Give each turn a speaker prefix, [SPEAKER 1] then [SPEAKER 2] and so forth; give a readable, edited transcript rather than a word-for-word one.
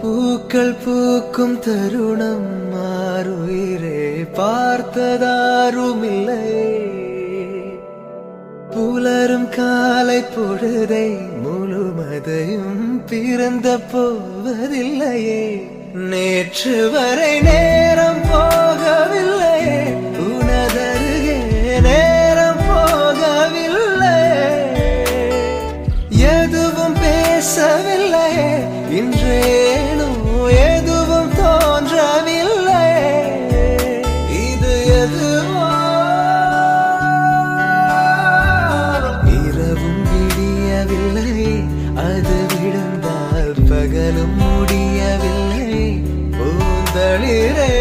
[SPEAKER 1] பூக்கள் பூக்கும் தருணம் மாறுயிரே பார்த்ததாருமில்லை. புலரும் காலை பொழுதை முழுமதையும் பிறந்த போவதில்லையே. நேற்று வரை நேரம் போகவில்லையே, உனதருகே நேரம் போகவில்லை. எதுவும் பேசவில்லையே, இன்றேனோ எதுவும் தோன்றவில்லை. இது எதுவோ இரவும் விடியவில்லை, அது விழுந்தால் பகலும் முடியவில்லை. பூந்தளிரே